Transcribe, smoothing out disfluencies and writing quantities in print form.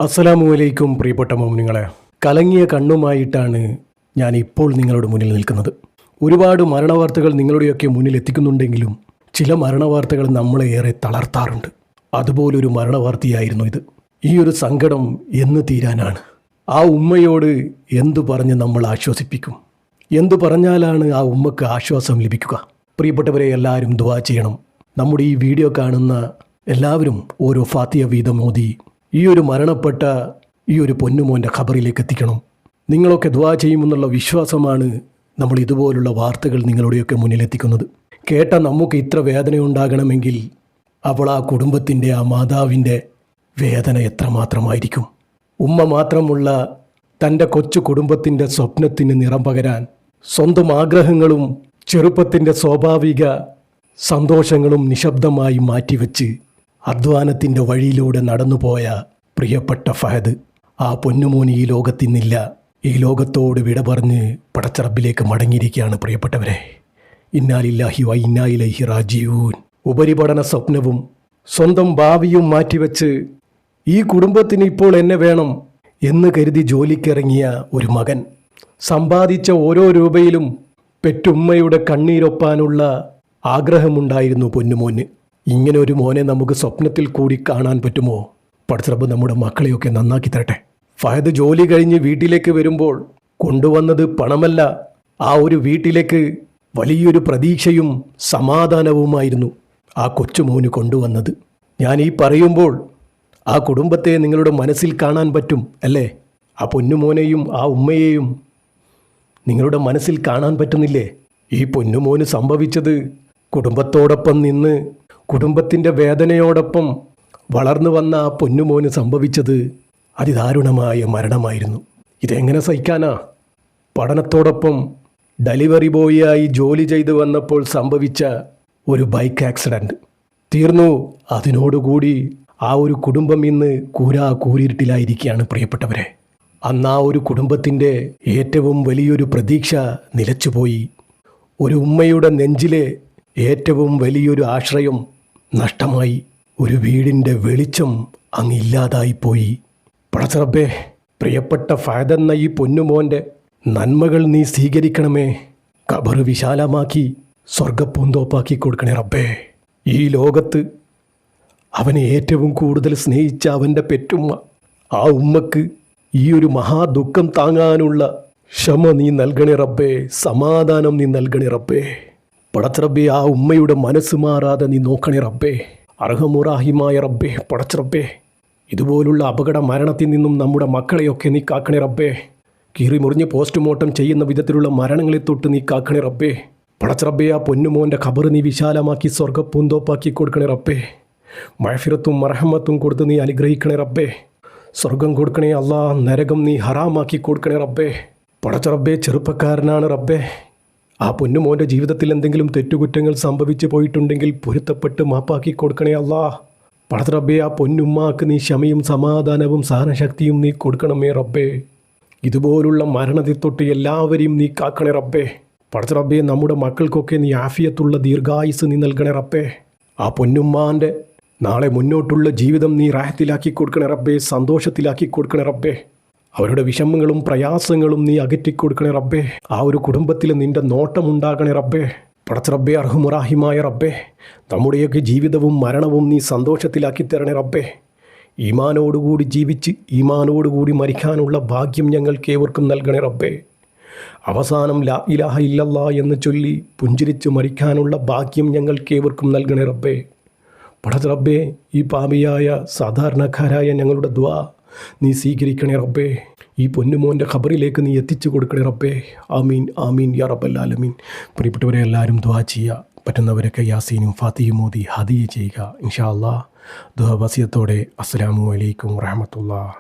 അസ്സലാമു അലൈക്കും പ്രിയപ്പെട്ട മോമിനിങ്ങളെ. കലങ്ങിയ കണ്ണുമായിട്ടാണ് ഞാൻ ഇപ്പോൾ നിങ്ങളുടെ മുന്നിൽ നിൽക്കുന്നത്. ഒരുപാട് മരണവാർത്തകൾ നിങ്ങളുടെയൊക്കെ മുന്നിൽ എത്തിക്കുന്നുണ്ടെങ്കിലും ചില മരണവാർത്തകൾ നമ്മളെ ഏറെ തളർത്താറുണ്ട്. അതുപോലൊരു മരണവാർത്തയായിരുന്നു ഇത്. ഈ ഒരു സങ്കടം എന്ന് തീരാനാണ്? ആ ഉമ്മയോട് എന്തു പറഞ്ഞ് നമ്മൾ ആശ്വസിപ്പിക്കും? എന്തു പറഞ്ഞാലാണ് ആ ഉമ്മക്ക് ആശ്വാസം ലഭിക്കുക? പ്രിയപ്പെട്ടവരെ, എല്ലാവരും ദുആ ചെയ്യണം. നമ്മുടെ ഈ വീഡിയോ കാണുന്ന എല്ലാവരും ഓരോ ഫാത്തിഹ വീതം ഓതി ഈ ഒരു മരണപ്പെട്ട ഈ ഒരു പൊന്നുമോൻ്റെ ഖബറിലേക്ക് എത്തിക്കണം. നിങ്ങളൊക്കെ ദുആ ചെയ്യുമെന്നുള്ള വിശ്വാസമാണ് നമ്മൾ ഇതുപോലുള്ള വാർത്തകൾ നിങ്ങളുടെയൊക്കെ മുന്നിലെത്തിക്കുന്നത്. കേട്ട നമുക്ക് ഇത്ര വേദനയുണ്ടാകണമെങ്കിൽ അവൾ ആ കുടുംബത്തിൻ്റെ, ആ മാതാവിൻ്റെ വേദന എത്രമാത്രമായിരിക്കും? ഉമ്മ മാത്രമുള്ള തൻ്റെ കൊച്ചു കുടുംബത്തിൻ്റെ സ്വപ്നത്തിന് നിറം പകരാൻ സ്വന്തം ആഗ്രഹങ്ങളും ചെറുപ്പത്തിൻ്റെ സ്വാഭാവിക സന്തോഷങ്ങളും നിശബ്ദമായി മാറ്റിവെച്ച് അധ്വാനത്തിൻ്റെ വഴിയിലൂടെ നടന്നുപോയ പ്രിയപ്പെട്ട ഫഹദ്, ആ പൊന്നുമോൻ ഈ ലോകത്തിന്നില്ല. ഈ ലോകത്തോട് വിട പറഞ്ഞ് പടച്ചറബിലേക്ക് മടങ്ങിയിരിക്കുകയാണ്. പ്രിയപ്പെട്ടവരെ, ഇന്നാ ലില്ലാഹി വ ഇന്നാ ഇലൈഹി റാജിഊൻ. ഉപരിപഠന സ്വപ്നവും സ്വന്തം ഭാവിയും മാറ്റിവെച്ച് ഈ കുടുംബത്തിന് ഇപ്പോൾ എന്നെ വേണം എന്ന് കരുതി ജോലിക്കിറങ്ങിയ ഒരു മകൻ, സമ്പാദിച്ച ഓരോ രൂപയിലും പെറ്റുമ്മയുടെ കണ്ണീരൊപ്പാനുള്ള ആഗ്രഹമുണ്ടായിരുന്നു പൊന്നുമോന്. ഇങ്ങനെ ഒരു മോനെ നമുക്ക് സ്വപ്നത്തിൽ കൂടി കാണാൻ പറ്റുമോ? പടച്ചറബ് നമ്മുടെ മക്കളെയൊക്കെ നന്നാക്കി തരട്ടെ. ഫഹദ് ജോലി കഴിഞ്ഞ് വീട്ടിലേക്ക് വരുമ്പോൾ കൊണ്ടുവന്നത് പണമല്ല, ആ ഒരു വീട്ടിലേക്ക് വലിയൊരു പ്രതീക്ഷയും സമാധാനവുമായിരുന്നു ആ കൊച്ചുമോന് കൊണ്ടുവന്നത്. ഞാൻ ഈ പറയുമ്പോൾ ആ കുടുംബത്തെ നിങ്ങളുടെ മനസ്സിൽ കാണാൻ പറ്റും അല്ലേ? ആ പൊന്നുമോനെയും ആ ഉമ്മയെയും നിങ്ങളുടെ മനസ്സിൽ കാണാൻ പറ്റുന്നില്ലേ? ഈ പൊന്നുമോന് സംഭവിച്ചത് കുടുംബത്തോടൊപ്പം നിന്ന് കുടുംബത്തിൻ്റെ വേദനയോടൊപ്പം വളർന്നു വന്ന ആ പൊന്നുമോന് സംഭവിച്ചത് അതിദാരുണമായ മരണമായിരുന്നു. ഇതെങ്ങനെ സഹിക്കാനാ? പഠനത്തോടൊപ്പം ഡെലിവറി ബോയിയായി ജോലി ചെയ്തു വന്നപ്പോൾ സംഭവിച്ച ഒരു ബൈക്ക് ആക്സിഡൻറ്റ് തീർന്നു. അതിനോടുകൂടി ആ ഒരു കുടുംബം ഇന്ന് കൂരിരുട്ടിലായിരിക്കുകയാണ്. പ്രിയപ്പെട്ടവരെ, അന്ന് ആ ഒരു കുടുംബത്തിൻ്റെ ഏറ്റവും വലിയൊരു പ്രതീക്ഷ നിലച്ചുപോയി. ഒരു ഉമ്മയുടെ നെഞ്ചിലെ ഏറ്റവും വലിയൊരു ആശ്രയം നഷ്ടമായി. ഒരു വീടിൻ്റെ വെളിച്ചം അങ്ങില്ലാതായിപ്പോയി. പടച്ചറബ്ബേ, പ്രിയപ്പെട്ട ഫഹദ് എന്ന ഈ പൊന്നുമോൻ്റെ നന്മകൾ നീ സ്വീകരിക്കണമേ. ഖബർ വിശാലമാക്കി സ്വർഗപ്പൂന്തോപ്പാക്കി കൊടുക്കണേ റബ്ബേ. ഈ ലോകത്ത് അവനെ ഏറ്റവും കൂടുതൽ സ്നേഹിച്ച അവൻ്റെ പെറ്റുമ്മ, ആ ഉമ്മക്ക് ഈ ഒരു മഹാദുഃഖം താങ്ങാനുള്ള ക്ഷമ നീ നൽകണേ റബ്ബേ. സമാധാനം നീ നൽകണേ റബ്ബേ. പടച്ചറബ്ബേ, ആ ഉമ്മയുടെ മനസ്സ് മാറാതെ നീ നോക്കണേ റബ്ബേ. അർഹമുറാഹിമായ റബ്ബേ, പടച്ചറബ്ബേ, ഇതുപോലുള്ള അപകട മരണത്തിൽ നിന്നും നമ്മുടെ മക്കളെയൊക്കെ നീ കാക്കണേ റബ്ബേ. കീറി മുറിഞ്ഞ് പോസ്റ്റ്മോർട്ടം ചെയ്യുന്ന വിധത്തിലുള്ള മരണങ്ങളെ തൊട്ട് നീ കാക്കണേ റബ്ബേ. പടച്ചറബ്ബേ, ആ പൊന്നുമോൻ്റെ ഖബർ നീ വിശാലമാക്കി സ്വർഗപ്പൂന്തോപ്പാക്കി കൊടുക്കണേ റബ്ബേ. മഅഫിറത്തും മർഹമത്തും കൊടുത്ത് നീ അനുഗ്രഹിക്കണേ റബ്ബേ. സ്വർഗം കൊടുക്കണേ അല്ലാ, നരകം നീ ഹറാമാക്കി കൊടുക്കണേ റബ്ബേ. പടച്ചറബ്ബേ, ചെറുപ്പക്കാരനാണ് റബ്ബേ. ആ പൊന്നുമോൻ്റെ ജീവിതത്തിൽ എന്തെങ്കിലും തെറ്റുകുറ്റങ്ങൾ സംഭവിച്ചു പോയിട്ടുണ്ടെങ്കിൽ പൊരുത്തപ്പെട്ട് മാപ്പാക്കി കൊടുക്കണേ അല്ലാ. പടച്ചറബ്ബേ, ആ പൊന്നുമ്മാക്ക് നീ ക്ഷമയും സമാധാനവും സഹനശക്തിയും നീ കൊടുക്കണമേ റബ്ബേ. ഇതുപോലുള്ള മരണത്തിൽ തൊട്ട് എല്ലാവരെയും നീ കാക്കണേ റബ്ബേ. പടച്ചറബ്ബേ, നമ്മുടെ മക്കൾക്കൊക്കെ നീ ആഫിയത്തുള്ള ദീർഘായുസ് നീ നൽകണേ റബ്ബേ. ആ പൊന്നുമ്മാൻ്റെ നാളെ മുന്നോട്ടുള്ള ജീവിതം നീ റാഹത്തിലാക്കി കൊടുക്കണേ റബ്ബേ. സന്തോഷത്തിലാക്കി കൊടുക്കണേ റബ്ബേ. അവരുടെ വിഷമങ്ങളും പ്രയാസങ്ങളും നീ അകറ്റിക്കൊടുക്കണേ റബ്ബേ. ആ ഒരു കുടുംബത്തിൽ നിൻ്റെ നോട്ടമുണ്ടാകണേ റബ്ബേ. പടച്ചറബ്ബേ, അർഹമുറാഹിമായ റബ്ബേ, നമ്മുടെയൊക്കെ ജീവിതവും മരണവും നീ സന്തോഷത്തിലാക്കി തരണേ റബ്ബേ. ഈമാനോടുകൂടി ജീവിച്ച് ഈമാനോടുകൂടി മരിക്കാനുള്ള ഭാഗ്യം ഞങ്ങൾക്ക് ഏവർക്കും നൽകണേ റബ്ബേ. അവസാനം ലാ ഇലാഹ ഇല്ലല്ലാ എന്ന് ചൊല്ലി പുഞ്ചിരിച്ച് മരിക്കാനുള്ള ഭാഗ്യം ഞങ്ങൾക്ക് ഏവർക്കും നൽകണേ റബ്ബേ. പടച്ചറബ്ബേ, ഈ പാപിയായ സാധാരണക്കാരായ ഞങ്ങളുടെ ദുആ നീ സ്വീകരിക്കണേ റബ്ബേ. ഈ പൊന്നുമോൻ്റെ ഖബറിലേക്ക് നീ എത്തിച്ചു കൊടുക്കണേ റബ്ബേ. ആമീൻ ആമീൻ യാ റബ്ബൽ ആലമീൻ. പ്രിയപ്പെട്ടവരെ, എല്ലാവരും ദുആ ചെയ്യുക. പറ്റുന്നവരൊക്കെ യാസീനും ഫാത്തിഹയും ഓതി ഹദിയ ചെയ്യുക ഇൻഷാ അല്ലാഹ്. ദുആ വസിയത്തോടെ അസ്സലാമു അലൈക്കും വറഹ്മത്തുള്ളാഹി.